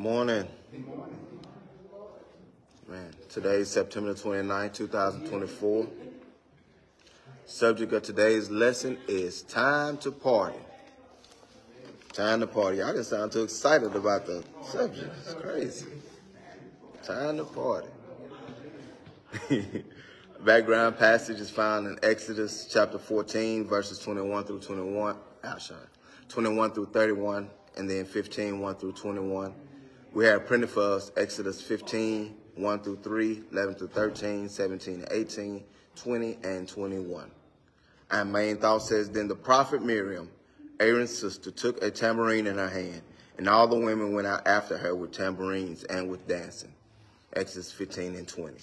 Morning. Man, today is September 29, 2024. Subject of today's lesson is time to party. Time to party. I just sound too excited about the subject. It's crazy. Time to party. Background passage is found in Exodus chapter 14, verses 21 through 21. 21 through 31, and then 15, 1 through 21. We have printed for us Exodus 15, 1 through 3, 11 through 13, 17 and 18, 20 and 21. Our main thought says, Then the prophet Miriam, Aaron's sister, took a tambourine in her hand, and all the women went out after her with tambourines and with dancing. Exodus 15 and 20.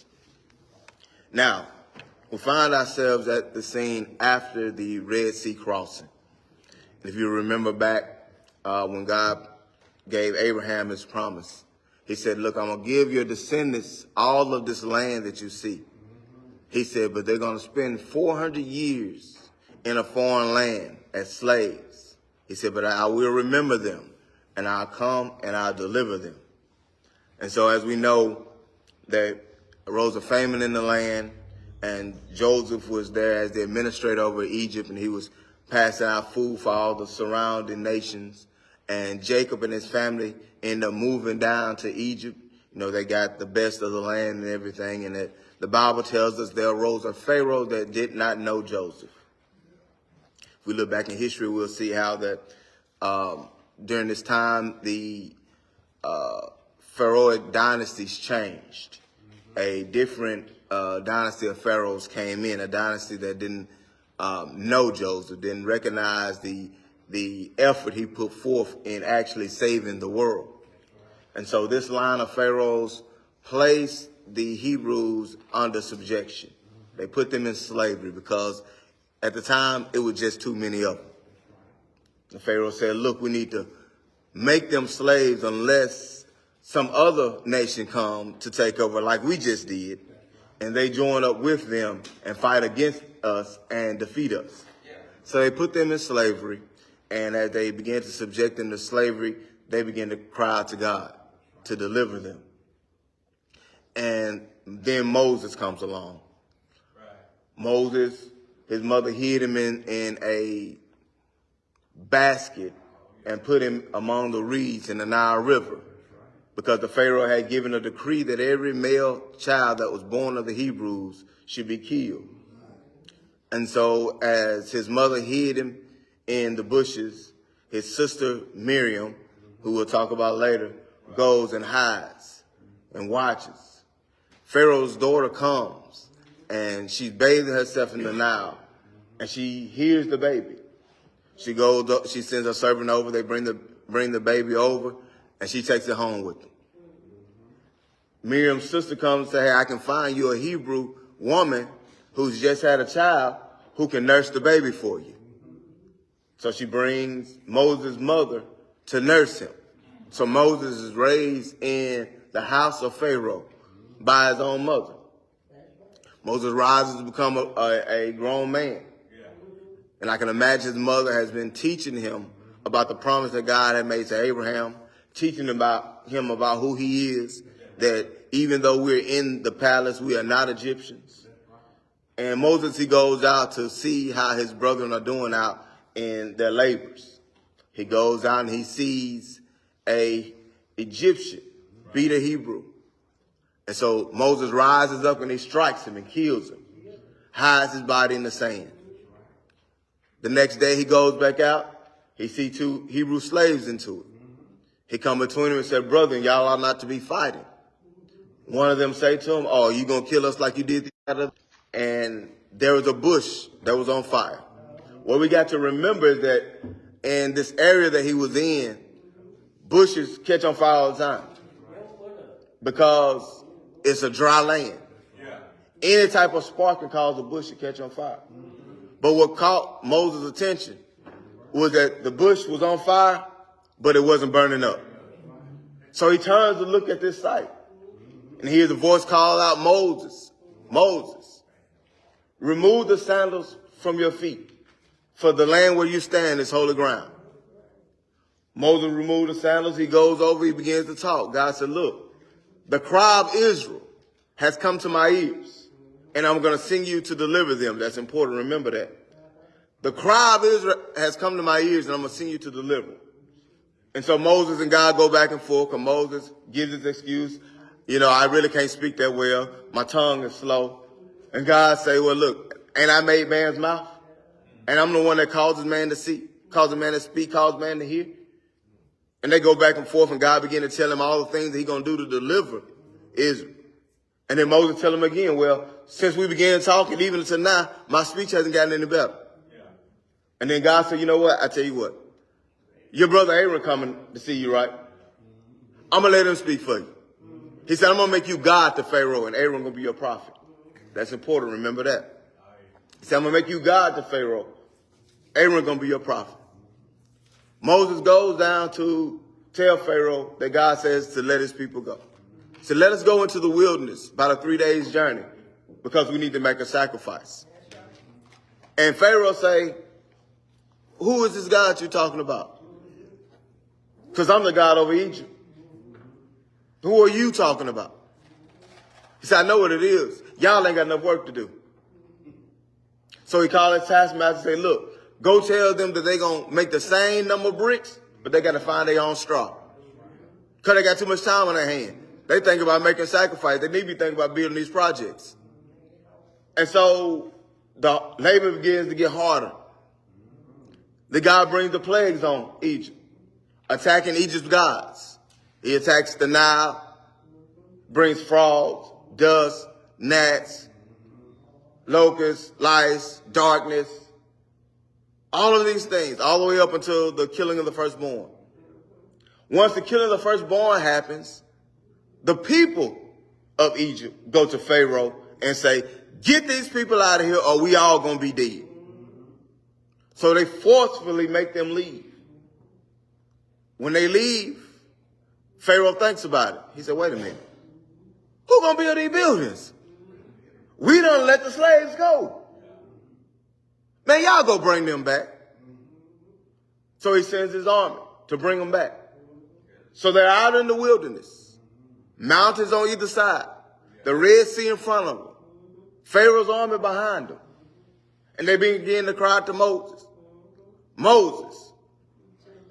Now, we find ourselves at the scene after the Red Sea crossing. If you remember back when God gave Abraham his promise, he said, look, I'm going to give your descendants all of this land that you see. He said, but they're going to spend 400 years in a foreign land as slaves. He said, but I will remember them, and I'll come and I'll deliver them. And so as we know, there arose a famine in the land, and Joseph was there as the administrator over Egypt, and he was passing out food for all the surrounding nations. And Jacob and his family end up moving down to Egypt. You know, they got the best of the land and everything. And that the Bible tells us there arose a Pharaoh that did not know Joseph. If we look back in history, we'll see how that during this time, the Pharaohic dynasties changed. A different dynasty of pharaohs came in, a dynasty that didn't know Joseph, didn't recognize the effort he put forth in actually saving the world. And so this line of pharaohs placed the Hebrews under subjection. They put them in slavery because at the time it was just too many of them. The Pharaoh said, look, we need to make them slaves unless some other nation come to take over like we just did. And they join up with them and fight against us and defeat us. So they put them in slavery. And as they began to subject them to slavery, they began to cry out to God to deliver them. And then Moses comes along. Right. Moses, his mother hid him in a basket and put him among the reeds in the Nile River, because the Pharaoh had given a decree that every male child that was born of the Hebrews should be killed. And so as his mother hid him in the bushes, his sister Miriam, who we'll talk about later, goes and hides and watches. Pharaoh's daughter comes and she's bathing herself in the Nile, and she hears the baby. She goes up, she sends her servant over, they bring the baby over, and she takes it home with them. Miriam's sister comes and says, hey, I can find you a Hebrew woman who's just had a child who can nurse the baby for you. So she brings Moses' mother to nurse him. So Moses is raised in the house of Pharaoh by his own mother. Moses rises to become a grown man. And I can imagine his mother has been teaching him about the promise that God had made to Abraham, teaching him about who he is, that even though we're in the palace, we are not Egyptians. And Moses, he goes out to see how his brethren are doing out in their labors. He goes out and he sees a Egyptian beat a Hebrew. And so Moses rises up and he strikes him and kills him, hides his body in the sand. The next day he goes back out. He sees 2 Hebrew slaves into it. He come between them and said, brother, y'all ought not to be fighting. One of them say to him, oh, you going to kill us like you did the other? And there was a bush that was on fire. What we got to remember is that in this area that he was in, bushes catch on fire all the time because it's a dry land. Any type of spark can cause a bush to catch on fire. But what caught Moses' attention was that the bush was on fire, but it wasn't burning up. So he turns to look at this sight and hears a voice call out, Moses, Moses, remove the sandals from your feet, for the land where you stand is holy ground. Moses removed the sandals. He goes over. He begins to talk. God said, look, the cry of Israel has come to my ears, and I'm going to send you to deliver them. That's important. Remember that. The cry of Israel has come to my ears, and I'm going to send you to deliver. And so Moses and God go back and forth, and Moses gives his excuse. I really can't speak that well. My tongue is slow. And God say, well, look, ain't I made man's mouth? And I'm the one that causes man to see, causes man to speak, causes man to hear. And they go back and forth, and God began to tell him all the things that he's going to do to deliver Israel. And then Moses tell him again, well, since we began talking, even until now, my speech hasn't gotten any better. Yeah. And then God said, you know what? I tell you what. Your brother Aaron coming to see you, right? I'm going to let him speak for you. He said, I'm going to make you God to Pharaoh, and Aaron going to be your prophet. That's important. Remember that. He said, I'm going to make you God to Pharaoh. Aaron going to be your prophet. Moses goes down to tell Pharaoh that God says to let his people go. So let us go into the wilderness, about a 3 days journey, because we need to make a sacrifice. And Pharaoh say, who is this God you're talking about? Because I'm the God over Egypt. Who are you talking about? He said, I know what it is. Y'all ain't got enough work to do. So he called his taskmaster and said, look, go tell them that they're going to make the same number of bricks, but they got to find their own straw. Because they got too much time on their hand. They think about making sacrifice. They need to be thinking about building these projects. And so the labor begins to get harder. The God brings the plagues on Egypt, attacking Egypt's gods. He attacks the Nile, brings frogs, dust, gnats, locusts, lice, darkness, all of these things, all the way up until the killing of the firstborn. Once the killing of the firstborn happens, the people of Egypt go to Pharaoh and say, get these people out of here or we all going to be dead. So they forcefully make them leave. When they leave, Pharaoh thinks about it. He said, wait a minute. Who going to build these buildings? We done let the slaves go. Man, y'all go bring them back. So he sends his army to bring them back. So they're out in the wilderness. Mountains on either side. The Red Sea in front of them. Pharaoh's army behind them. And they begin to cry out to Moses. Moses,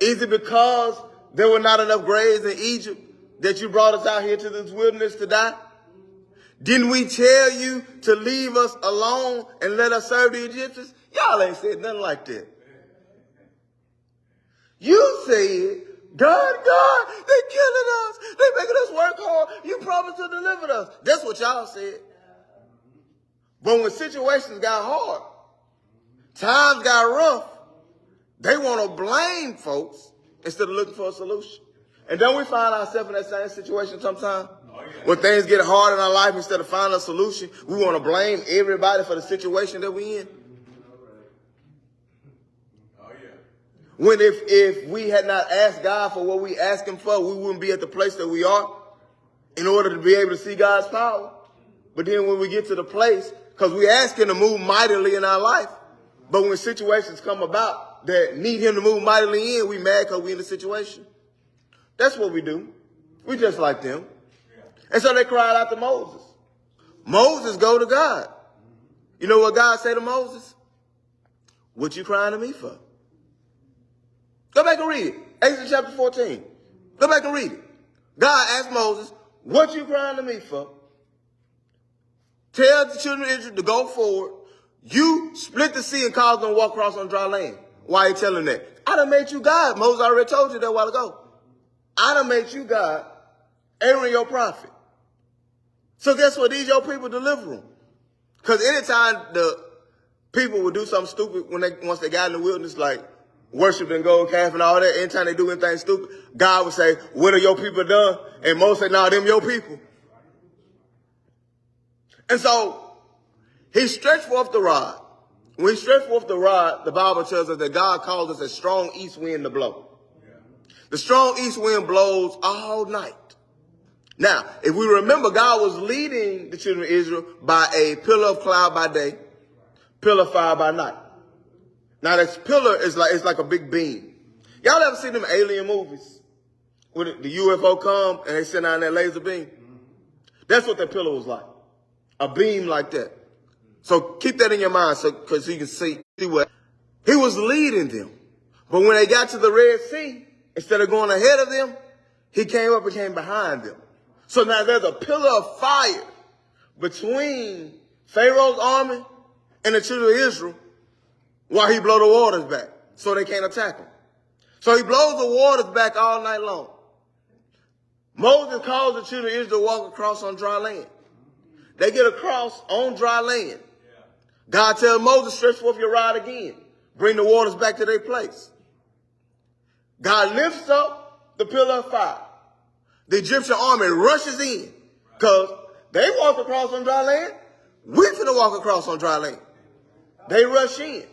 is it because there were not enough graves in Egypt that you brought us out here to this wilderness to die? Didn't we tell you to leave us alone and let us serve the Egyptians? Y'all ain't said nothing like that. You said, God, they killing us. They making us work hard. You promised to deliver us. That's what y'all said. But when situations got hard, times got rough, they want to blame folks instead of looking for a solution. And don't we find ourselves in that same situation sometimes? When things get hard in our life, instead of finding a solution, we want to blame everybody for the situation that we're in. When if we had not asked God for what we asked him for, we wouldn't be at the place that we are in order to be able to see God's power. But then when we get to the place, because we ask him to move mightily in our life, but when situations come about that need him to move mightily in, we mad because we in the situation. That's what we do. We just like them. And so they cried out to Moses. Moses, go to God. You know what God said to Moses? What you crying to me for? Go back and read it. Exodus chapter 14. Go back and read it. God asked Moses, what you crying to me for? Tell the children of Israel to go forward. You split the sea and cause them to walk across on dry land. Why are you telling them that? I done made you God. Moses already told you that a while ago. I done made you God. Aaron your prophet. So guess what? These your people deliver them. Because anytime the people would do something stupid once they got in the wilderness, like worship and golden calf and all that, anytime they do anything stupid, God would say, what are your people done? And Moses said, no, them your people. And so he stretched forth the rod. When he stretched forth the rod, the Bible tells us that God calls us a strong east wind to blow. The strong east wind blows all night. Now, if we remember, God was leading the children of Israel by a pillar of cloud by day, pillar of fire by night. Now, this pillar is like a big beam. Y'all ever seen them alien movies? When the UFO come and they send out that laser beam? That's what that pillar was like. A beam like that. So keep that in your mind because you can see what he was leading them. But when they got to the Red Sea, instead of going ahead of them, he came up and came behind them. So now there's a pillar of fire between Pharaoh's army and the children of Israel while he blow the waters back so they can't attack him. So he blows the waters back all night long. Moses calls the children of Israel to walk across on dry land. They get across on dry land. God tells Moses, stretch forth your rod again. Bring the waters back to their place. God lifts up the pillar of fire. The Egyptian army rushes in because they walked across on dry land. We're going to walk across on dry land. They rush in.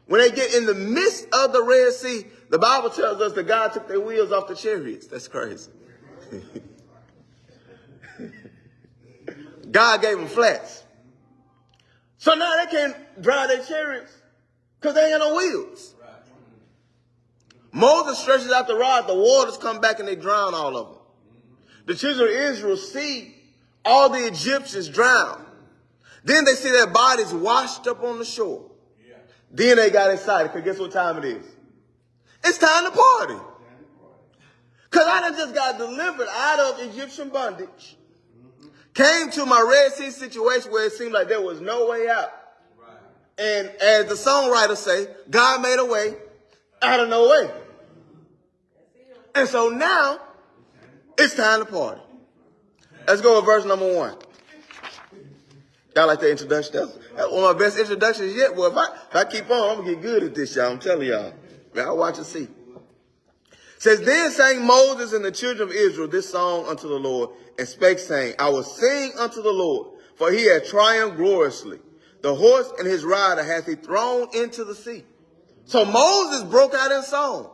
When they get in the midst of the Red Sea, the Bible tells us that God took their wheels off the chariots. That's crazy. God gave them flats. So now they can't drive their chariots because they ain't got no wheels. Moses stretches out the rod, the waters come back and they drown all of them. The children of Israel see all the Egyptians drown. Then they see their bodies washed up on the shore. Then they got excited because guess what time it is? It's time to party. Because I done just got delivered out of Egyptian bondage. Came to my Red Sea situation where it seemed like there was no way out. And as the songwriters say, God made a way out of no way. And so now, it's time to party. Let's go with verse number 1. Y'all like the introduction? That's one of my best introductions yet. Well, if I keep on, I'm going to get good at this, y'all. I'm telling y'all. Y'all watch and see. It says, then sang Moses and the children of Israel this song unto the Lord, and spake, saying, I will sing unto the Lord, for he hath triumphed gloriously. The horse and his rider hath he thrown into the sea. So Moses broke out in song.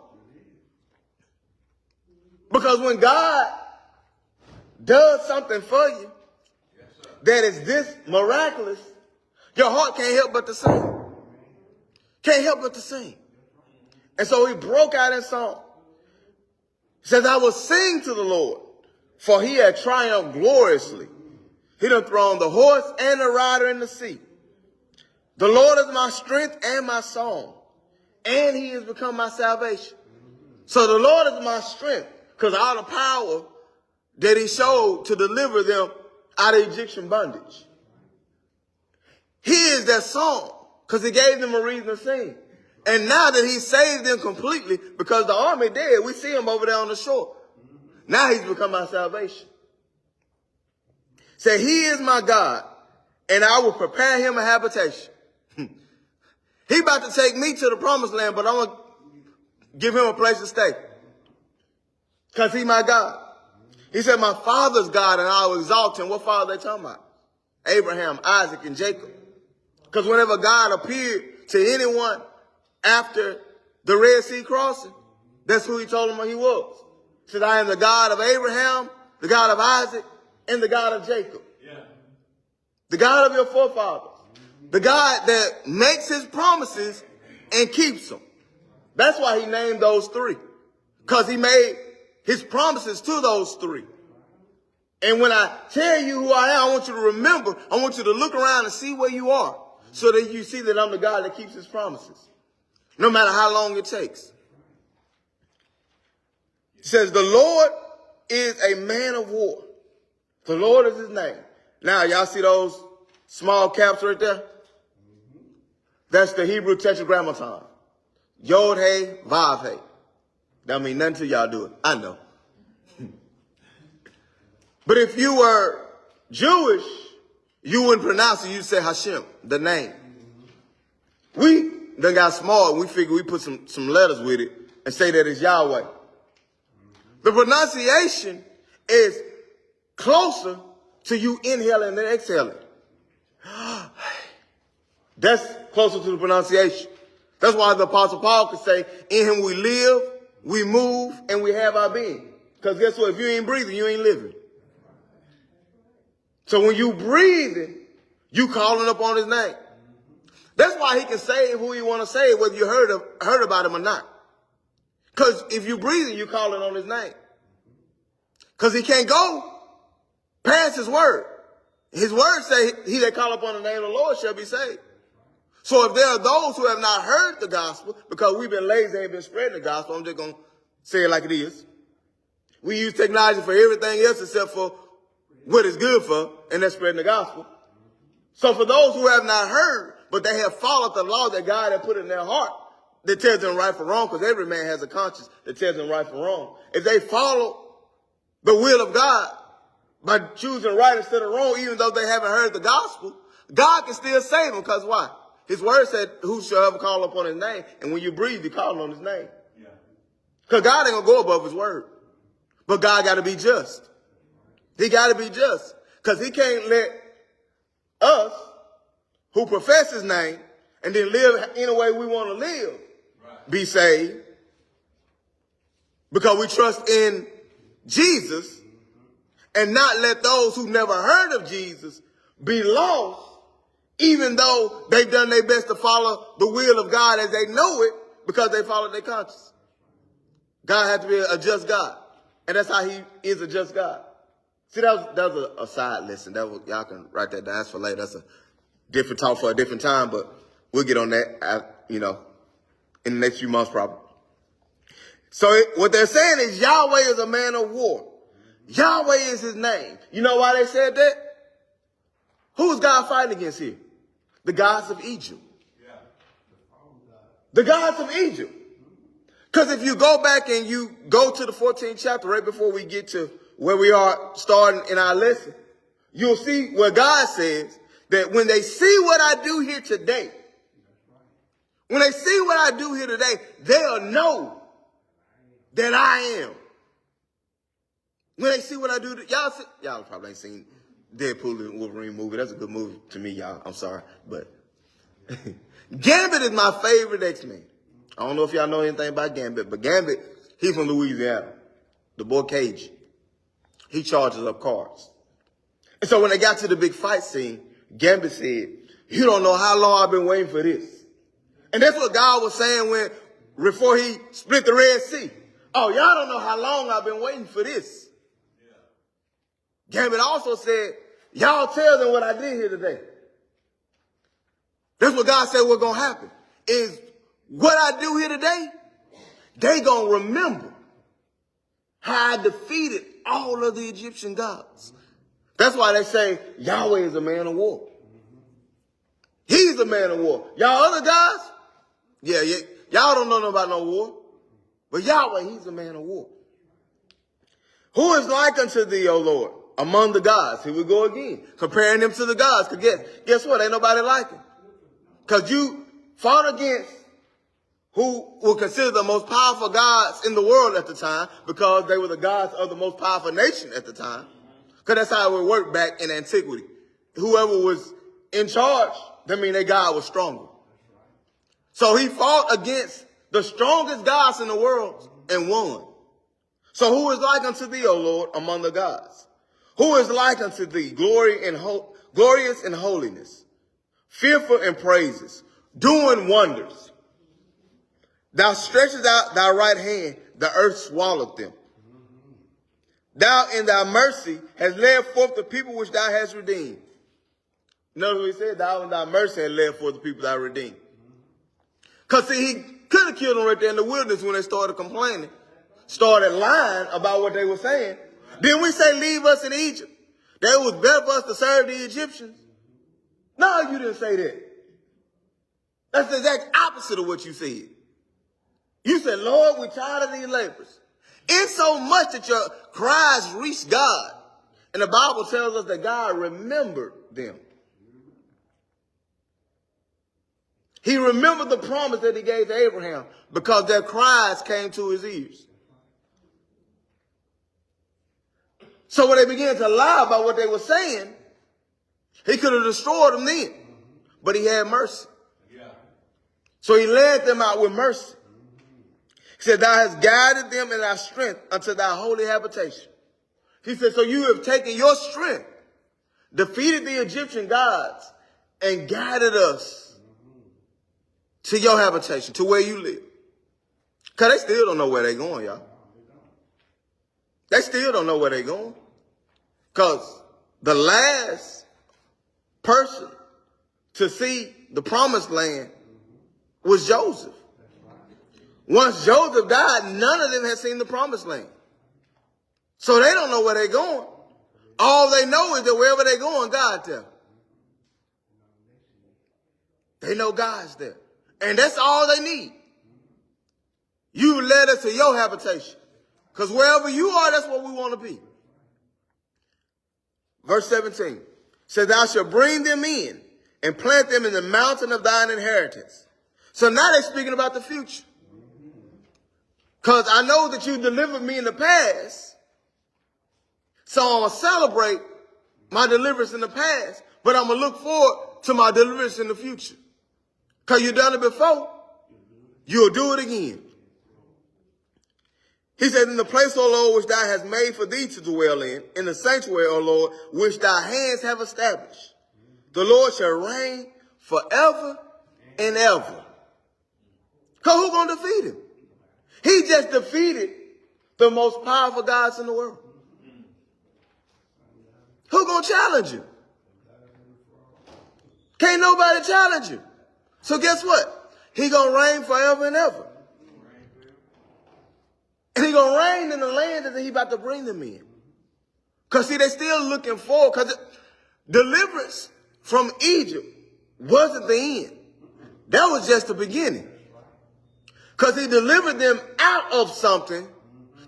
Because when God does something for you that is this miraculous, your heart can't help but to sing. Can't help but to sing. And so he broke out in song. He says, I will sing to the Lord, for he had triumphed gloriously. He done thrown the horse and the rider in the sea. The Lord is my strength and my song, and he has become my salvation. So the Lord is my strength, because all the power that he showed to deliver them out of Egyptian bondage. He is that song, because he gave them a reason to sing. And now that he saved them completely, because the army dead, we see him over there on the shore. Now he's become my salvation. Say, he is my God, and I will prepare him a habitation. He about to take me to the promised land, but I'm going to give him a place to stay. Because he's my God. He said, my father's God, and I will exalt him. What father are they talking about? Abraham, Isaac, and Jacob. Because whenever God appeared to anyone after the Red Sea crossing, that's who he told them he was. He said, I am the God of Abraham, the God of Isaac, and the God of Jacob. Yeah. The God of your forefathers. The God that makes his promises and keeps them. That's why he named those three. Because he made his promises to those three. And when I tell you who I am, I want you to remember, I want you to look around and see where you are, so that you see that I'm the God that keeps his promises, no matter how long it takes. It says, the Lord is a man of war. The Lord is his name. Now, y'all see those small caps right there? That's the Hebrew tetragrammaton. Yod, Hey, Vav, Hey. That mean nothing till y'all do it. I know. But if you were Jewish, you wouldn't pronounce it. You'd say Hashem, the name. We done got small and we figured we put some letters with it and say that it's Yahweh. The pronunciation is closer to you inhaling than exhaling. That's closer to the pronunciation. That's why the Apostle Paul could say, in him we live, we move, and we have our being. Because guess what? If you ain't breathing, you ain't living. So when you breathing, you calling up on his name. That's why he can save who he want to save, whether you heard about him or not. Because if you're breathing, you're calling on his name. Because he can't go past his word. His word say, he that call upon the name of the Lord shall be saved. So if there are those who have not heard the gospel, because we've been lazy, ain't been spreading the gospel, I'm just going to say it like it is. We use technology for everything else except for what it's good for, and that's spreading the gospel. So for those who have not heard, but they have followed the law that God had put in their heart, that tells them right from wrong, because every man has a conscience that tells them right from wrong. If they follow the will of God by choosing right instead of wrong, even though they haven't heard the gospel, God can still save them. Because why? His word said, who shall ever call upon his name? And when you breathe, you're calling on his name. Because God ain't going to go above his word. But God got to be just. He got to be just. Because he can't let us, who profess his name, and then live any way we want to live, be saved. Because we trust in Jesus, and not let those who never heard of Jesus be lost, even though they've done their best to follow the will of God as they know it, because they followed their conscience. God had to be a just God. And that's how he is a just God. See, that was a side lesson. Y'all can write that down. That's for later. That's a different talk for a different time, but we'll get on that, in the next few months probably. So what they're saying is Yahweh is a man of war. Yahweh is his name. You know why they said that? Who's God fighting against here? The gods of Egypt. The gods of Egypt. Because if you go back and you go to the 14th chapter, right before we get to where we are starting in our lesson, you'll see where God says that when they see what I do here today, when they see what I do here today, they'll know that I am. When they see what I do, y'all probably ain't seen Deadpool and Wolverine movie. That's a good movie to me, y'all. I'm sorry, but Gambit is my favorite X-Men. I don't know if y'all know anything about Gambit, but Gambit, he's from Louisiana. The boy Cajun. He charges up cars. And so when they got to the big fight scene, Gambit said, you don't know how long I've been waiting for this. And that's what God was saying before he split the Red Sea. Oh, y'all don't know how long I've been waiting for this. Gambit also said, y'all tell them what I did here today. That's what God said was going to happen. Is what I do here today, they going to remember how I defeated all of the Egyptian gods. That's why they say Yahweh is a man of war. He's a man of war. Y'all other guys, yeah, y'all don't know about no war. But Yahweh, he's a man of war. Who is like unto thee, O Lord, among the gods? Here we go again, comparing them to the gods. Because guess what? Ain't nobody like him. Because you fought against who were considered the most powerful gods in the world at the time, because they were the gods of the most powerful nation at the time. Because that's how it would work back in antiquity. Whoever was in charge, that means their God was stronger. So he fought against the strongest gods in the world and won. So who is like unto thee, O Lord, among the gods? Who is like unto thee, glorious in holiness, fearful in praises, doing wonders? Thou stretchest out thy right hand, the earth swallowed them. Thou in thy mercy hast led forth the people which thou hast redeemed. Notice what he said, thou in thy mercy hast led forth the people thou redeemed. Because see, he could have killed them right there in the wilderness when they started complaining, started lying about what they were saying. Didn't we say leave us in Egypt? That it was better for us to serve the Egyptians? No, you didn't say that. That's the exact opposite of what you said. You said, Lord, we're tired of these labors. In so much that your cries reached God. And the Bible tells us that God remembered them. He remembered the promise that he gave to Abraham because their cries came to his ears. So when they began to lie about what they were saying, he could have destroyed them then. But he had mercy. So he led them out with mercy. He said, thou hast guided them in thy strength unto thy holy habitation. He said, so you have taken your strength, defeated the Egyptian gods, and guided us to your habitation, to where you live. Because they still don't know where they're going, y'all. They still don't know where they're going. Because the last person to see the promised land was Joseph. Once Joseph died, none of them had seen the promised land. So they don't know where they're going. All they know is that wherever they're going, God's there. They know God's there. And that's all they need. You led us to your habitation. Because wherever you are, that's where we want to be. Verse 17 says, thou shalt bring them in and plant them in the mountain of thine inheritance. So now they're speaking about the future. Because I know that you delivered me in the past. So I'm going to celebrate my deliverance in the past. But I'm going to look forward to my deliverance in the future. Because you've done it before. You'll do it again. He said, in the place, O Lord, which thou hast made for thee to dwell in the sanctuary, O Lord, which thy hands have established, the Lord shall reign forever and ever. Because who's going to defeat him? He just defeated the most powerful gods in the world. Who's going to challenge you? Can't nobody challenge you. So guess what? He going to reign forever and ever. And he going to reign in the land that he about to bring them in. Because see, they still looking forward. Because deliverance from Egypt wasn't the end. That was just the beginning. Because he delivered them out of something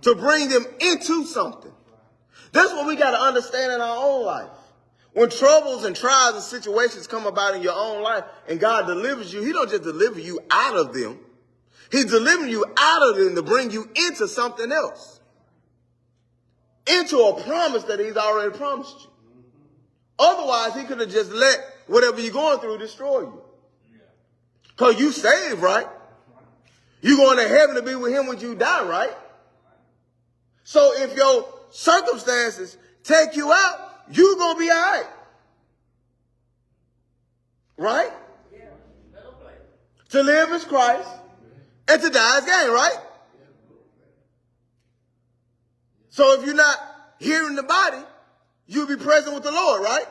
to bring them into something. That's what we got to understand in our own life. When troubles and trials and situations come about in your own life and God delivers you, he don't just deliver you out of them. He's delivering you out of them to bring you into something else. Into a promise that he's already promised you. Otherwise, he could have just let whatever you're going through destroy you. Because you saved, right? You're going to heaven to be with him when you die, right? So if your circumstances take you out, you're going to be all right. Right? Yeah. To live is Christ and to die is gain, right? So if you're not here in the body, you'll be present with the Lord, right?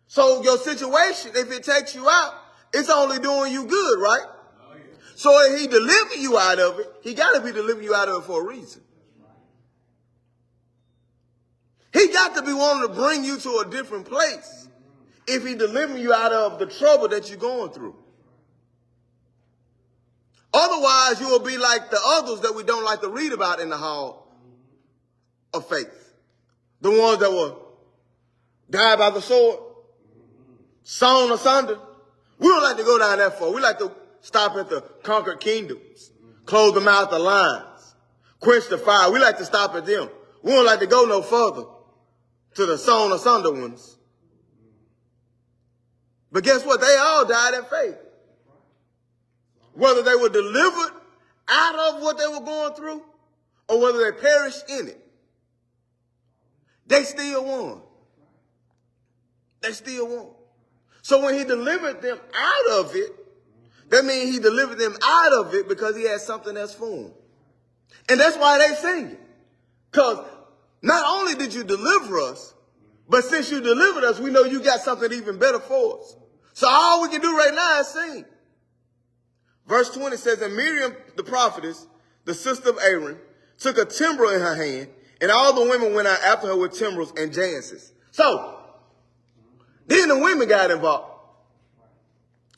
So your situation, if it takes you out, it's only doing you good, right? So if he delivered you out of it, he got to be delivering you out of it for a reason. He got to be wanting to bring you to a different place if he delivering you out of the trouble that you're going through. Otherwise, you will be like the others that we don't like to read about in the hall of faith. The ones that were died by the sword, sawn asunder. We don't like to go down that far. We like to stop at the conquered kingdoms, close the mouth of lions, quench the fire. We like to stop at them. We don't like to go no further to the sawn asunder ones. But guess what? They all died in faith. Whether they were delivered out of what they were going through or whether they perished in it, they still won. They still won. So when he delivered them out of it, that means he delivered them out of it because he had something else for them. And that's why they sing it. Because not only did you deliver us, but since you delivered us, we know you got something even better for us. So all we can do right now is sing. Verse 20 says, and Miriam, the prophetess, the sister of Aaron, took a timbrel in her hand, and all the women went out after her with timbrels and dances. So, then the women got involved.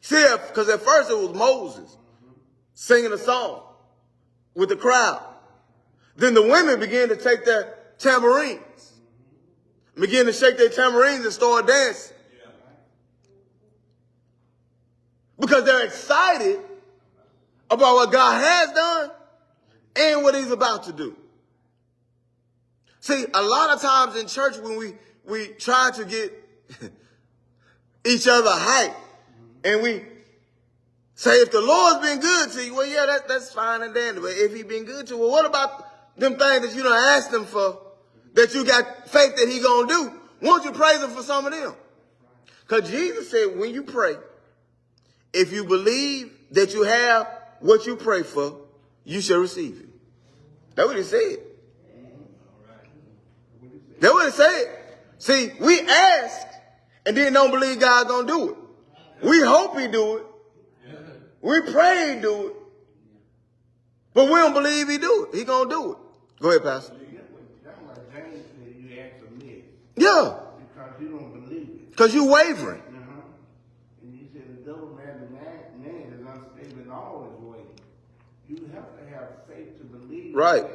See, because at first it was Moses singing a song with the crowd. Then the women began to take their tambourines, began to shake their tambourines and start dancing. Because they're excited about what God has done and what he's about to do. See, a lot of times in church when we try to get each other hype and we say, if the Lord's been good to you, well, yeah, that's fine and dandy. But if he's been good to you, well, what about them things that you done asked him for, that you got faith that he gonna do? Won't you praise him for some of them? Because Jesus said, when you pray, if you believe that you have what you pray for, you shall receive it. That's what he said. That's what it said. See, we ask and then don't believe God gonna do it. We hope he do it. We pray he do it. But we don't believe he do it. He gonna do it. Go ahead, Pastor. That's like James said, you ask a myth. Yeah. Because you don't believe it. Because you wavering. And you said the double-minded man is unstable in all his ways. You have to have faith to believe. Right.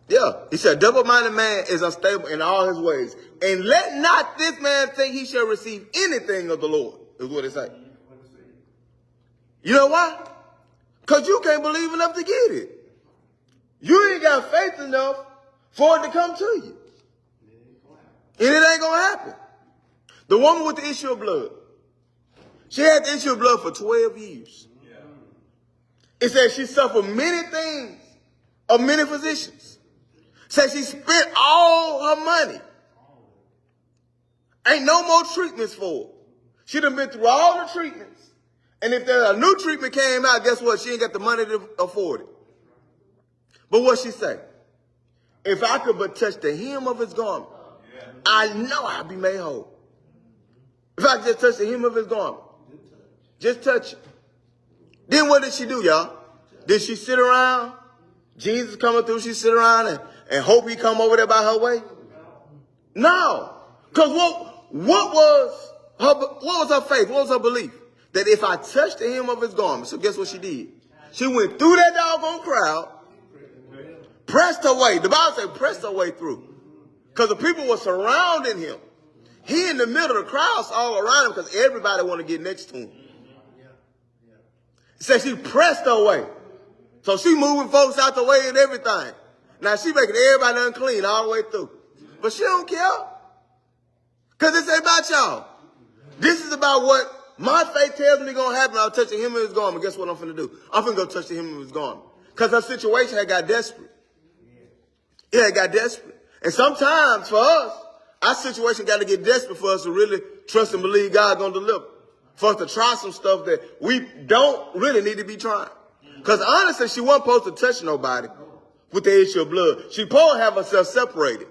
Yeah. He said, double-minded man is unstable in all his ways. And let not this man think he shall receive anything of the Lord, is what it says. You know why? Because you can't believe enough to get it. You ain't got faith enough for it to come to you. And it ain't going to happen. The woman with the issue of blood. She had the issue of blood for 12 years. It says she suffered many things of many physicians. Says she spent all her money. Ain't no more treatments for her. She done been through all the treatments. And if a new treatment came out, guess what? She ain't got the money to afford it. But what she say? If I could but touch the hem of his garment, I know I'll be made whole. If I could just touch the hem of his garment. Just touch it. Then what did she do, y'all? Did she sit around? Jesus coming through, she sit around and hope he come over there by her way? No. Because what was her faith? What was her belief? That if I touched the hem of his garment, so guess what she did? She went through that doggone crowd, pressed her way. The Bible said pressed her way through. Because the people were surrounding him. He in the middle of the crowds all around him because everybody want to get next to him. It said she pressed her way. So she moving folks out the way and everything. Now she making everybody unclean all the way through. But she don't care. Because this ain't about y'all. This is about what my faith tells me going to happen. I'll touch the hem of his garment. Guess what I'm finna do? I'm finna go touch the hem of his garment. Because her situation had got desperate. It had got desperate. And sometimes for us, our situation got to get desperate for us to really trust and believe God going to deliver. For us to try some stuff that we don't really need to be trying. Because honestly, she wasn't supposed to touch nobody with the issue of blood. She supposed to have herself separated.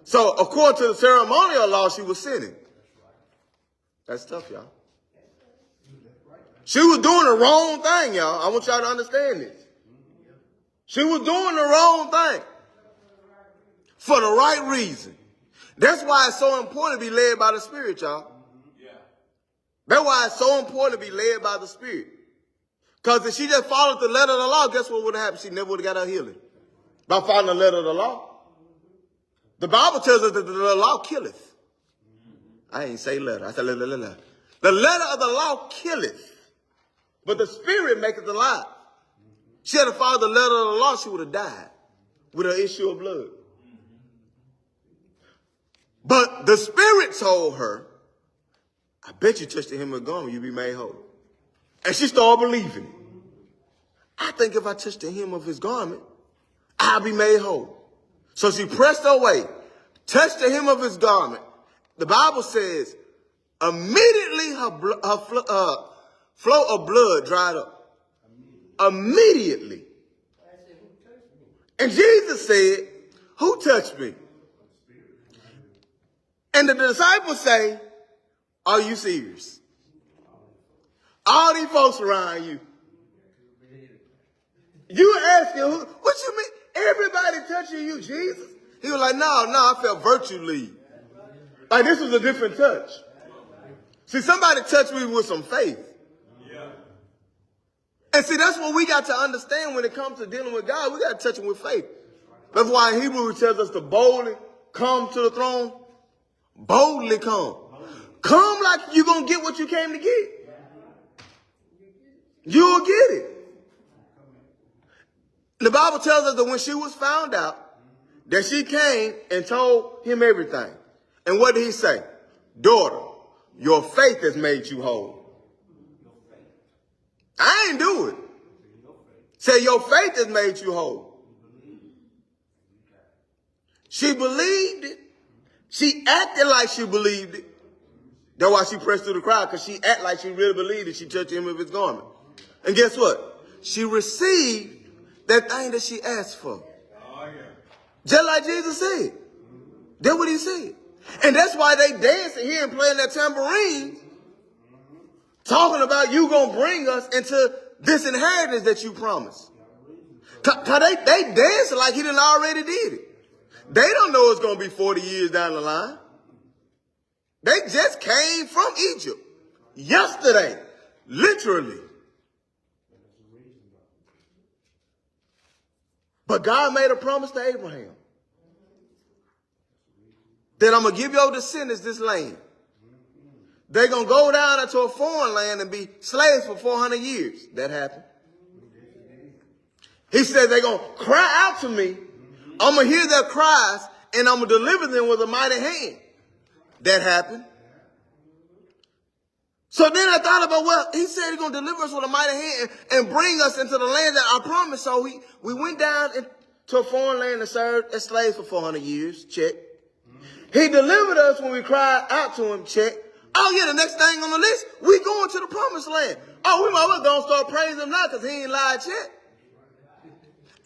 So according to the ceremonial law, she was sinning. That's tough, y'all. She was doing the wrong thing, y'all. I want y'all to understand this. She was doing the wrong thing for the right reason. That's why it's so important to be led by the Spirit, y'all. That's why it's so important to be led by the Spirit. Because if she just followed the letter of the law, guess what would have happened? She never would have got her healing. By following the letter of the law. The Bible tells us that the law killeth. I ain't say letter. I said letter. The letter of the law killeth. But the Spirit maketh alive. She had to follow the letter of the law, she would have died with her issue of blood. But the Spirit told her, I bet you touch the hem of the garment, you'll be made whole. And she started believing it. I think if I touch the hem of his garment, I'll be made whole. So she pressed her way, touched the hem of his garment. The Bible says, immediately her flow of blood dried up. Immediately. And Jesus said, who touched me? And the disciples say, are you serious? All these folks around you. You asking, what you mean? Everybody touching you, Jesus? He was like, no, I felt virtue leave. Like this was a different touch. See, somebody touched me with some faith. And see, that's what we got to understand when it comes to dealing with God. We got to touch him with faith. That's why in Hebrew it tells us to boldly come to the throne. Boldly come. Come like you're going to get what you came to get. You'll get it. The Bible tells us that when she was found out, that she came and told him everything. And what did he say? Daughter, your faith has made you whole. I ain't do it. Say your faith has made you whole. She believed it. She acted like she believed it. That's why she pressed through the crowd, because she acted like she really believed it. She touched him with his garment. And guess what? She received that thing that she asked for. Just like Jesus said. That's what he said. And that's why they dancing here and playing that tambourine, talking about you going to bring us into this inheritance that you promised. Cause they dancing like he done already did it. They don't know it's going to be 40 years down the line. They just came from Egypt yesterday, literally. But God made a promise to Abraham that I'm going to give your descendants this land. They're going to go down into a foreign land and be slaves for 400 years. That happened. He said they're going to cry out to me. I'm going to hear their cries and I'm going to deliver them with a mighty hand. That happened. So then I thought about, well, he said he's going to deliver us with a mighty hand and bring us into the land that I promised. So we went down to a foreign land and served as slaves for 400 years. Check. He delivered us when we cried out to him. Check. Oh, yeah, the next thing on the list, we going to the promised land. Oh, we might as well go and start praising him now because he ain't lied yet.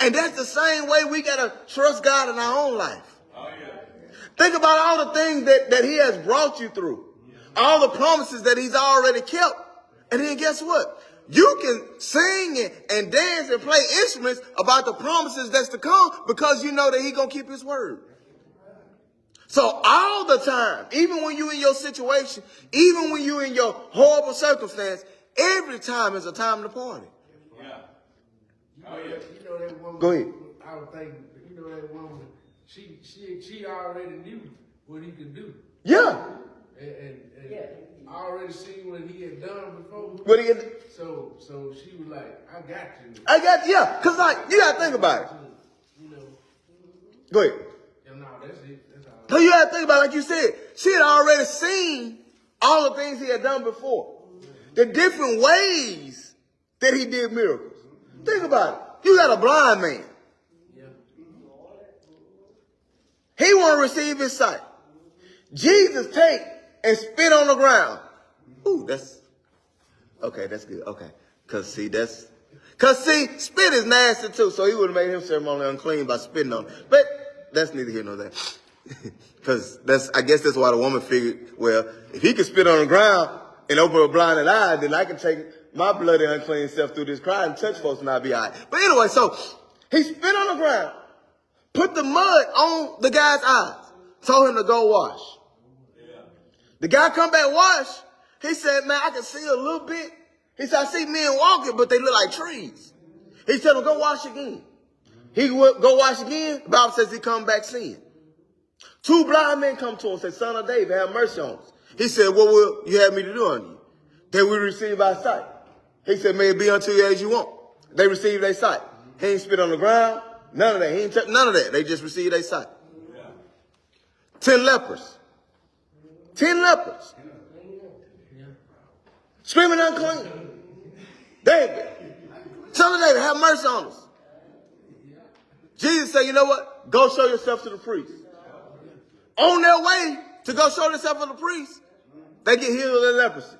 And that's the same way we got to trust God in our own life. Oh, yeah. Think about all the things that he has brought you through. All the promises that he's already kept. And then guess what? You can sing and dance and play instruments about the promises that's to come because you know that he's going to keep his word. So all the time, even when you're in your situation, even when you're in your horrible circumstance, every time is a time to party. Yeah. Oh, yeah. You know that woman. Go ahead. I was thinking, you know that woman, she already knew what he could do. Yeah. And I already seen what he had done before. What he had, so she was like, I got you. I got, yeah, because like, you got to think about it. You know. Go ahead. Yeah, no, that's it. That's all. So you got to think about it, like you said, she had already seen all the things he had done before. The different ways that he did miracles. Think about it. You got a blind man. Yeah. He won't receive his sight. Jesus take and spit on the ground. Ooh, that's good. Okay. Cause see, spit is nasty too. So he would have made him ceremonially unclean by spitting on it. But that's neither here nor there. Cause I guess that's why the woman figured, well, if he can spit on the ground and open a blinded eye, then I can take my bloody unclean self through this crowd and touch folks and I'll be all right. But anyway, so he spit on the ground, put the mud on the guy's eyes, told him to go wash. The guy come back wash. He said, man, I can see a little bit. He said, I see men walking, but they look like trees. He told him, go wash again. He would go wash again. The Bible says he come back seeing. 2 blind men come to him and say, son of David, have mercy on us. He said, what will you have me to do on you? That we receive our sight. He said, may it be unto you as you want. They received their sight. He ain't spit on the ground. None of that. He ain't touched none of that. They just received their sight. 10 lepers. 10 lepers. Screaming unclean. David. Son of David, have mercy on us. Jesus said, you know what? Go show yourself to the priest. On their way to go show themselves to the priest, they get healed of their leprosy.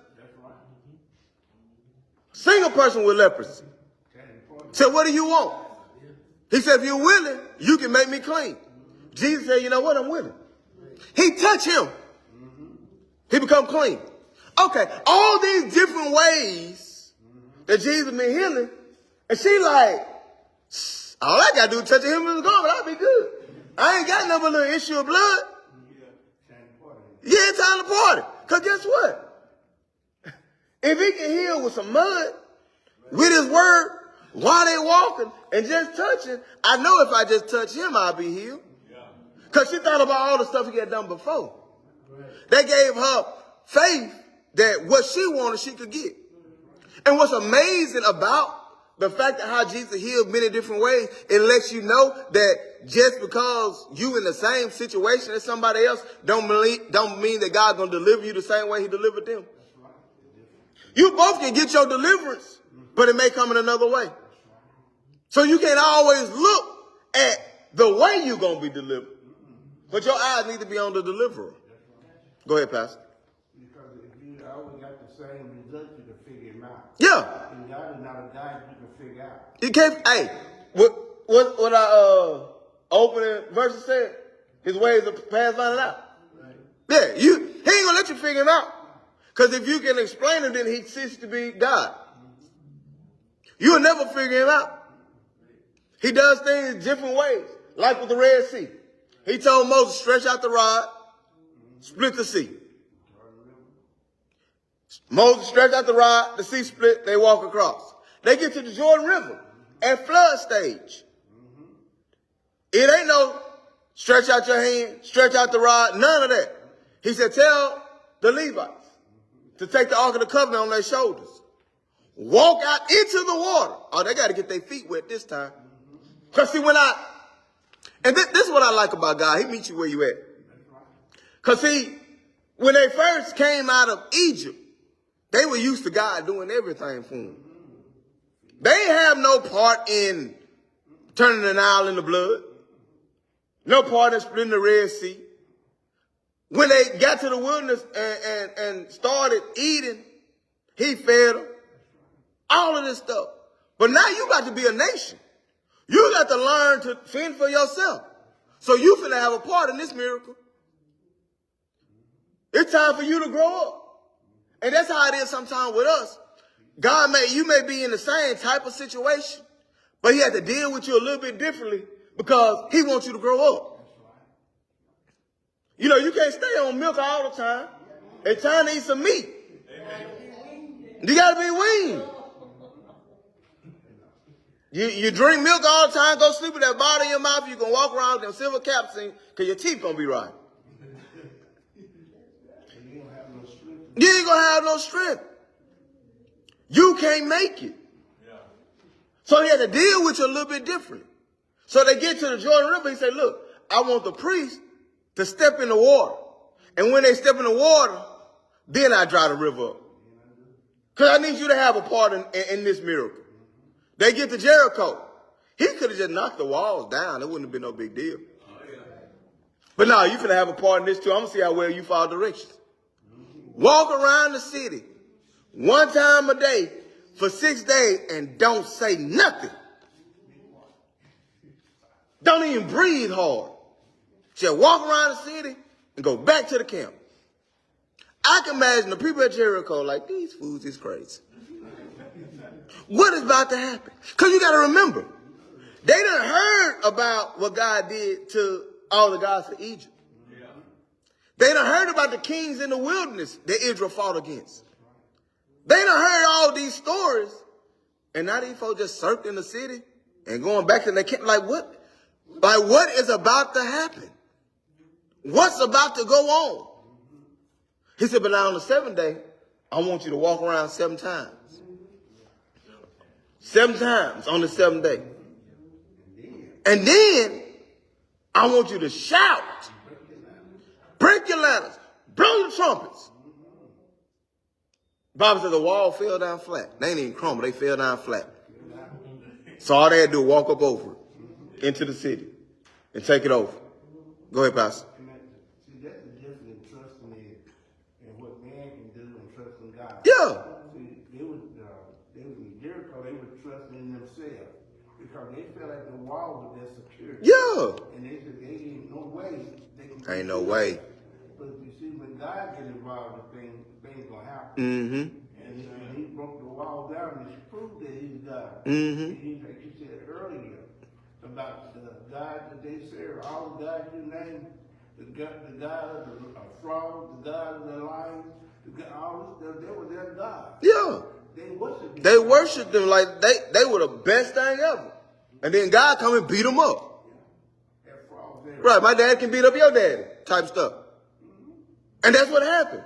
Single person with leprosy. Said, what do you want? He said, if you're willing, you can make me clean. Jesus said, you know what? I'm willing. He touched him. He become clean. Okay, all these different ways that Jesus been healing, and she like, all I got to do is touch him in the garment, I'll be good. I ain't got no little issue of blood. Yeah, time to party. Because guess what? If he can heal with some mud, with his word, while they walking and just touching, I know if I just touch him, I'll be healed. Because she thought about all the stuff he had done before. That gave her faith that what she wanted, she could get. And what's amazing about the fact that how Jesus healed many different ways, it lets you know that just because you in the same situation as somebody else don't mean that God's going to deliver you the same way he delivered them. You both can get your deliverance, but it may come in another way. So you can't always look at the way you're going to be delivered. But your eyes need to be on the deliverer. Go ahead, Pastor. Because if you always got the same result, you can figure him out. Yeah. And God is not a guy you can figure out. You can't, hey, what our opening verses said? His ways are past finding out. Yeah, he ain't gonna let you figure him out. Because if you can explain him, then he ceases to be God. You will never figure him out. He does things different ways, like with the Red Sea. He told Moses, stretch out the rod, split the sea. Moses stretched out the rod, the sea split, they walk across. They get to the Jordan River at flood stage. It ain't no stretch out your hand, stretch out the rod, none of that. He said, tell the Levites to take the Ark of the Covenant on their shoulders. Walk out into the water. Oh, they got to get their feet wet this time. Because see, this is what I like about God. He meets you where you at. Because see, when they first came out of Egypt, they were used to God doing everything for them. They ain't have no part in turning the Nile into blood. No part in splitting the Red Sea. When they got to the wilderness and started eating, he fed them. All of this stuff. But now you got to be a nation. You got to learn to fend for yourself. So you finna have a part in this miracle. It's time for you to grow up. And that's how it is sometimes with us. You may be in the same type of situation, but he had to deal with you a little bit differently because he wants you to grow up. You know, you can't stay on milk all the time. It's time to eat some meat. You got to be weaned. You drink milk all the time, go sleep with that bottle in your mouth, you can walk around with them silver caps in because your teeth going to be right. You ain't going to have no strength. You can't make it. So he had to deal with you a little bit different. So they get to the Jordan River, he said, look, I want the priest to step in the water. And when they step in the water, then I dry the river up. Because I need you to have a part in this miracle. They get to Jericho. He could have just knocked the walls down. It wouldn't have been no big deal. But no, you finna have a part in this too. I'm going to see how well you follow directions. Walk around the city one time a day for 6 days and don't say nothing. Don't even breathe hard. Just walk around the city and go back to the camp. I can imagine the people at Jericho like, these fools is crazy. What is about to happen? Because you got to remember, they done heard about what God did to all the gods of Egypt. They done heard about the kings in the wilderness that Israel fought against. They done heard all these stories, and now these folks just circling the city and going back to their camp. Like what? Like what is about to happen? What's about to go on? He said, but now on the 7th day, I want you to walk around 7 times. 7 times on the 7th day. And then I want you to shout, break your ladders, blow your trumpets. The Bible says the wall fell down flat. They ain't even crumble, they fell down flat. So all they had to do was walk up over it into the city and take it over. Go ahead, Pastor. See, that's the difference in trusting in what man can do and trusting God. Yeah. See, they was in Jericho, they were trusting in themselves because they felt like the wall was their security. Yeah. And they said, there ain't no way they can. Ain't no way. But you see, when God gets involved, things gonna happen. Mm-hmm. And he broke the wall down and proved that he's God. Mm-hmm. And he, like you said earlier, about the God that they serve, all the gods you name, the God of the frog, the God of the lion, all this stuff, they were their God. Yeah. They worshiped them like they were the best thing ever. And then God come and beat them up. Right, my dad can beat up your daddy type stuff. And that's what happened.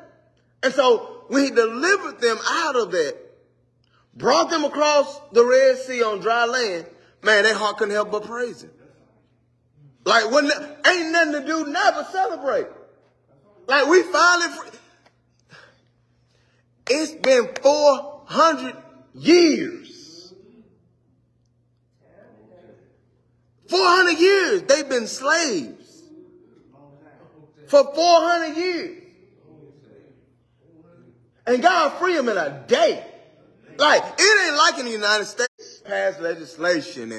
And so when he delivered them out of that, brought them across the Red Sea on dry land, man, their heart couldn't help but praise him. Like, ain't nothing to do now but celebrate. Like, we finally, it's been 400 years. 400 years, they've been slaves. For 400 years. And God free them in a day. Like, it ain't like in the United States, pass legislation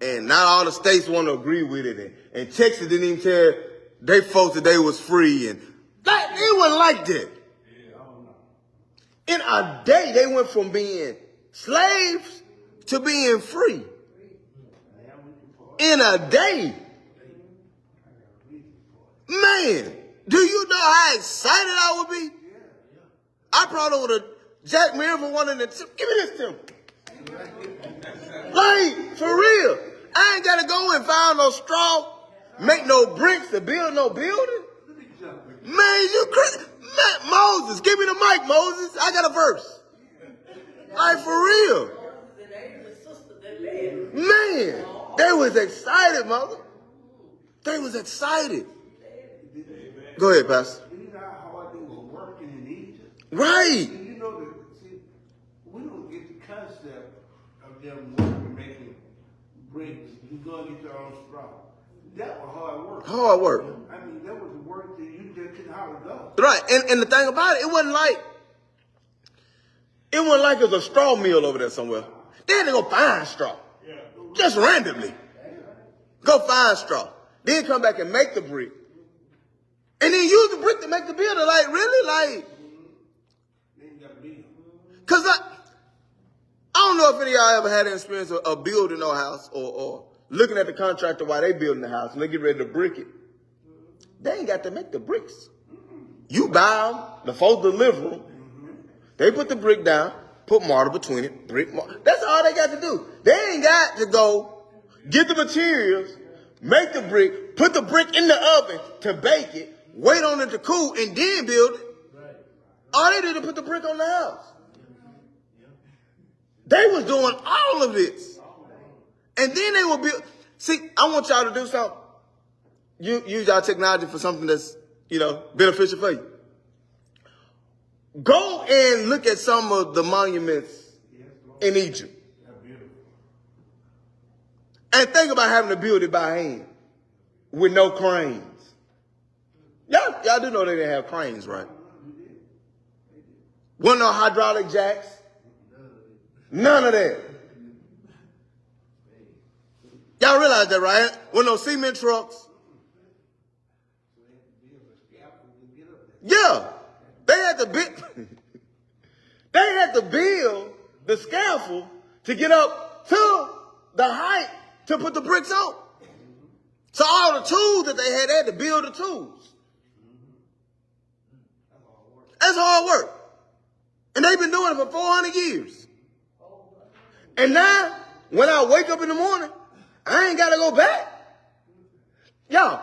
And not all the states want to agree with it. And Texas didn't even tell they folks that they was free. And it wasn't like that. In a day, they went from being slaves to being free. In a day. Man, do you know how excited I would be? I probably would have jacked me in for one of the... Give me this, Tim. Like, for real. I ain't got to go and find no straw, make no bricks to build no building. Man, you crazy. Moses, give me the mic, Moses. I got a verse. Like, for real. Man, they was excited, mother. They was excited. Go ahead, Pastor. You know how hard they were working in Egypt? Right. You know, we don't get the concept of them working, making bricks. You go and get your own straw. That was hard work. Hard work. I mean, that was work that you just couldn't hardly go. Right. And the thing about it, it wasn't like it was a straw mill over there somewhere. They had to go find straw. Just randomly. Go find straw. Then come back and make the brick. And then use the brick to make the building. Like, really? Like, because I don't know if any of y'all ever had an experience of building no house or looking at the contractor while they building the house and they get ready to brick it. They ain't got to make the bricks. You buy them, the folks deliver them. They put the brick down, put mortar between it, brick mortar. That's all they got to do. They ain't got to go get the materials, make the brick, put the brick in the oven to bake it, wait on it to cool, and then build it. All they did was put the brick on the house. They was doing all of this. And then they would build. See, I want y'all to do something. Use y'all technology for something that's, beneficial for you. Go and look at some of the monuments in Egypt. And think about having to build it by hand with no cranes. Y'all do know they didn't have cranes, right? Wasn't no hydraulic jacks. None of that. Y'all realize that, right? Wasn't no cement trucks. Yeah. They had to build the scaffold to get up to the height to put the bricks on. So all the tools that they had to build the tools. That's hard work. And they've been doing it for 400 years. And now, when I wake up in the morning, I ain't got to go back. Y'all.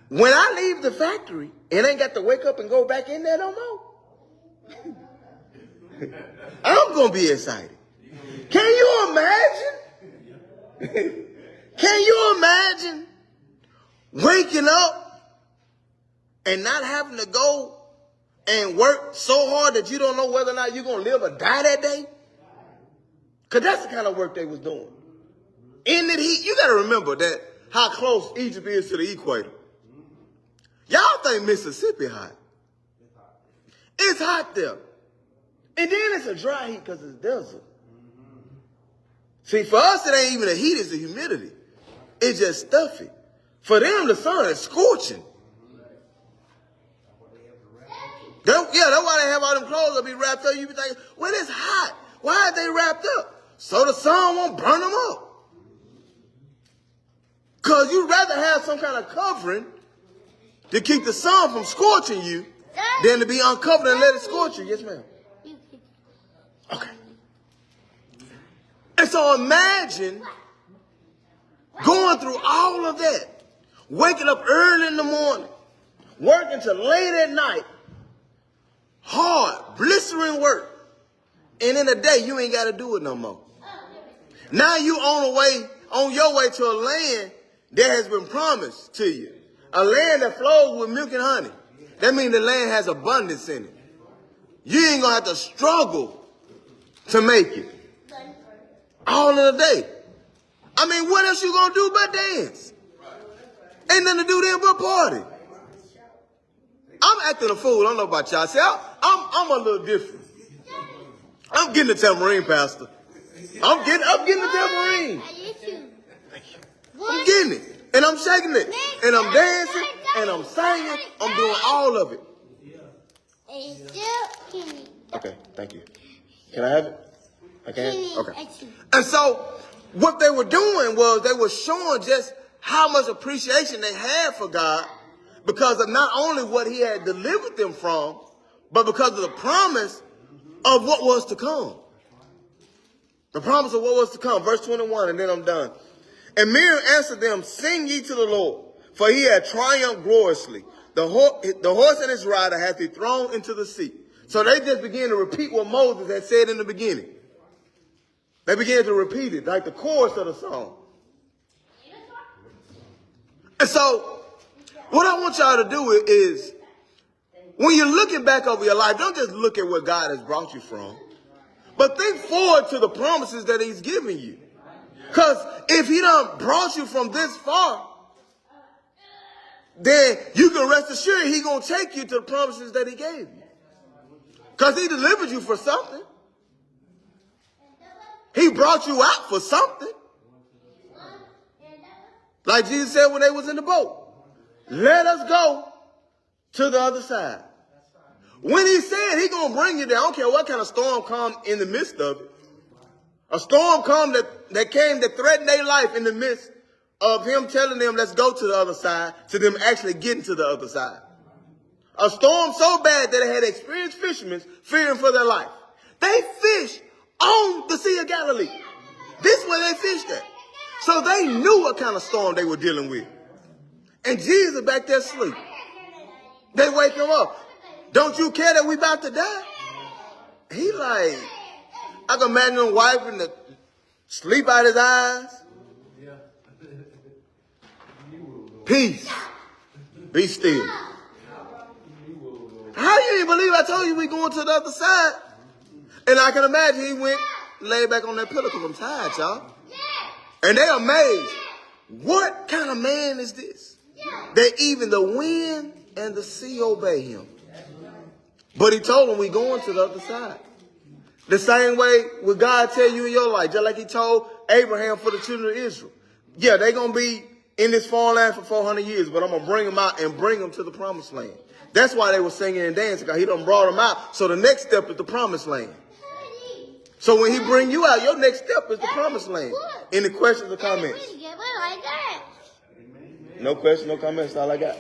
When I leave the factory, it ain't got to wake up and go back in there no more. I'm going to be excited. Can you imagine? Can you imagine waking up and not having to go and work so hard that you don't know whether or not you're going to live or die that day? Because that's the kind of work they was doing. In the heat, you got to remember that how close Egypt is to the equator. Y'all think Mississippi hot. It's hot there. And then it's a dry heat because it's desert. See, for us, it ain't even the heat, it's the humidity. It's just stuffy. For them, the sun is scorching. That's why they have all them clothes that be wrapped up. You be thinking, well, it's hot. Why are they wrapped up? So the sun won't burn them up. Because you'd rather have some kind of covering to keep the sun from scorching you than to be uncovered and let it scorch you. Yes, ma'am. Okay. And so imagine going through all of that, waking up early in the morning, working till late at night, hard, blistering work, and in a day you ain't got to do it no more. Now you on your way to a land that has been promised to you. A land that flows with milk and honey. That means the land has abundance in it. You ain't going to have to struggle to make it. All in a day. I mean, what else you going to do but dance? Ain't nothing to do then but party. I'm acting a fool. I don't know about y'all. See, I'm a little different. I'm getting the tambourine, Pastor. I'm getting the tambourine. I'm getting it. And I'm shaking it. And I'm dancing. And I'm singing. I'm doing all of it. Okay, thank you. Can I have it? I can? Okay. And so what they were doing was they were showing just how much appreciation they had for God because of not only what he had delivered them from, but because of the promise of what was to come. The promise of what was to come. Verse 21, and then I'm done. And Miriam answered them, sing ye to the Lord, for he had triumphed gloriously. The horse and his rider hath he thrown into the sea. So they just began to repeat what Moses had said in the beginning. They began to repeat it, like the chorus of the song. And so, what I want y'all to do is, when you're looking back over your life, don't just look at what God has brought you from, but think forward to the promises that he's given you. Because if he done brought you from this far, then you can rest assured he's going to take you to the promises that he gave you. Because he delivered you for something. He brought you out for something. Like Jesus said when they was in the boat. Let us go to the other side. When he said he going to bring you there, I don't care what kind of storm come in the midst of it. A storm come that came to threaten their life in the midst of him telling them, let's go to the other side, to them actually getting to the other side. A storm so bad that they had experienced fishermen fearing for their life. They fished on the Sea of Galilee. This is where they fished at. So they knew what kind of storm they were dealing with. And Jesus back there asleep. They wake him up. Don't you care that we about to die? He like, I can imagine him wiping the sleep out his eyes. Peace. Be still. How you didn't believe I told you we going to the other side? And I can imagine he went, laid back on that pillow because I'm tired, y'all. And they amazed. What kind of man is this? That even the wind and the sea obey him. But he told them we going to the other side. The same way would God tell you in your life, just like he told Abraham for the children of Israel. Yeah, they're going to be in this foreign land for 400 years, but I'm going to bring them out and bring them to the promised land. That's why they were singing and dancing, because he done brought them out. So the next step is the promised land. So when he bring you out, your next step is the promised land. Any questions or comments? No questions, no comments, that's all I got.